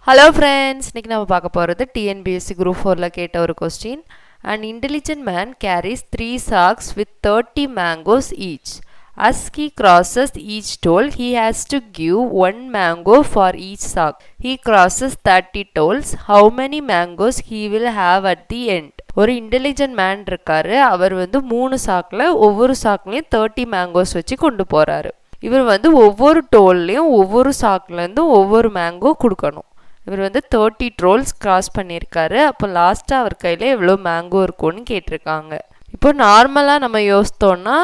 Hello friends, இன்னைக்கு நாம பார்க்க போறது TNPSC Group 4ல கேட்ட ஒரு question. An intelligent man carries 3 sacks with 30 mangoes each. As he crosses each toll, he has to give 1 mango for each sack. He crosses 30 tolls. How many mangoes he will have at the end? ஒரு intelligent man இருக்காரு. அவர் வந்து 3 சாக்ல ஒவ்வொரு சாக்லயும் 30 mangoes வச்சு கொண்டு போறாரு. இவர் வந்து ஒவ்வொரு டோல்லையும் ஒவ்வொரு சாக்லேருந்து ஒவ்வொரு மேங்கோ கொடுக்கணும். இவர் வந்து 30 ட்ரோல்ஸ் கிராஸ் பண்ணியிருக்காரு. அப்போ லாஸ்ட்டாக அவர் கையில் எவ்வளோ மேங்கோ இருக்கும்னு கேட்டிருக்காங்க. இப்போ நார்மலாக நம்ம யோசித்தோன்னா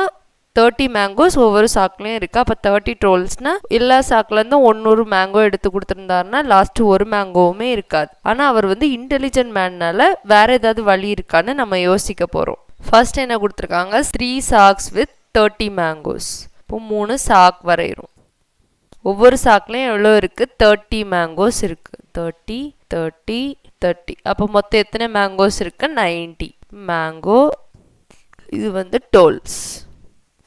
30 மேங்கோஸ் ஒவ்வொரு சாக்லேயும் இருக்குது. அப்போ 30 ட்ரோல்ஸ்னால் எல்லா சாக்லேருந்தும் 100 மேங்கோ எடுத்து கொடுத்துருந்தாருன்னா லாஸ்ட்டு ஒரு மேங்கோவுமே இருக்காது. ஆனால் அவர் வந்து இன்டெலிஜென்ட் மேன்னால வேறு ஏதாவது வழி இருக்கான்னு நம்ம யோசிக்க போகிறோம். ஃபர்ஸ்ட் என்ன கொடுத்துருக்காங்க, 3 சாக்ஸ் வித் 30 மேங்கோஸ். இப்போ 3 சாக் வரைகிறோம். ஒவ்வொரு சாக்லேயும் எவ்வளோ இருக்குது, 30 மேங்கோஸ் இருக்குது. 30 30 30. அப்போ மொத்தம் எத்தனை மேங்கோஸ் இருக்கு, 90 மேங்கோ. இது வந்து டோல்ஸ்.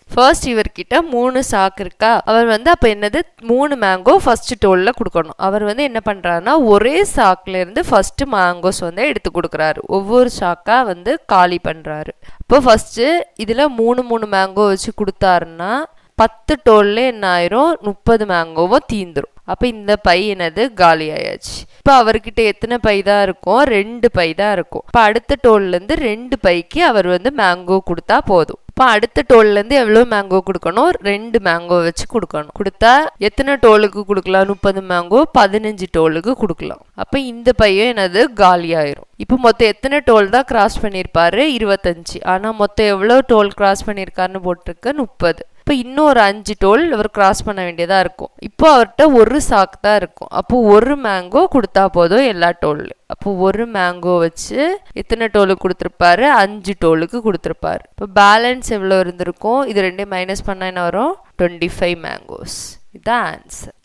ஃபர்ஸ்ட் இவர்கிட்ட 3 சாக்கு இருக்கா. அவர் வந்து அப்போ என்னது 3 மேங்கோ ஃபர்ஸ்ட் டோலில் கொடுக்கணும். அவர் வந்து என்ன பண்ணுறாருன்னா ஒரே சாக்குலேருந்து ஃபர்ஸ்ட் மேங்கோஸ் வந்து எடுத்து கொடுக்குறாரு. ஒவ்வொரு சாக்காக வந்து காலி பண்ணுறாரு. இப்போ ஃபர்ஸ்ட்டு இதில் 3 மேங்கோ வச்சு கொடுத்தாருன்னா 10 டோல்ல என்ன ஆயிரும், 30 மேங்கோவும் தீந்துரும். அப்போ இந்த பை என்னது காலி ஆயாச்சு. இப்போ அவர்கிட்ட எத்தனை பை தான் இருக்கும், 2 பை தான் இருக்கும். இப்போ அடுத்த டோல்லேருந்து 2 பைக்கு அவர் வந்து மேங்கோ கொடுத்தா போதும். இப்போ அடுத்த டோல்லேருந்து எவ்வளோ மேங்கோ கொடுக்கணும், 2 மேங்கோ வச்சு கொடுக்கணும். கொடுத்தா எத்தனை டோலுக்கு கொடுக்கலாம், 30 மேங்கோ 15 டோலுக்கு கொடுக்கலாம். அப்போ இந்த பையும் என்னது காலி ஆயிரும். இப்போ மொத்தம் எத்தனை டோல் தான் கிராஸ் பண்ணியிருப்பாரு, 25. ஆனால் மொத்தம் எவ்வளோ டோல் கிராஸ் பண்ணியிருக்காருன்னு போட்டிருக்கு 30. இப்போ இன்னும் ஒரு 5 டோல் அவர் கிராஸ் பண்ண வேண்டியதாக இருக்கும். இப்போ அவர்கிட்ட ஒரு சாக்கு தான் இருக்கும். அப்போ ஒரு மேங்கோ கொடுத்தா போதும் எல்லா டோல்லையும். அப்போ ஒரு மேங்கோ வச்சு எத்தனை டோலுக்கு கொடுத்துருப்பாரு, 5 டோலுக்கு கொடுத்துருப்பாரு. இப்போ பேலன்ஸ் எவ்வளோ இருந்திருக்கும், இது ரெண்டையும் மைனஸ் பண்ணால் என்ன வரும், 25 மேங்கோஸ். இதுதான் answer.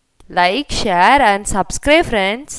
Like, share and subscribe friends.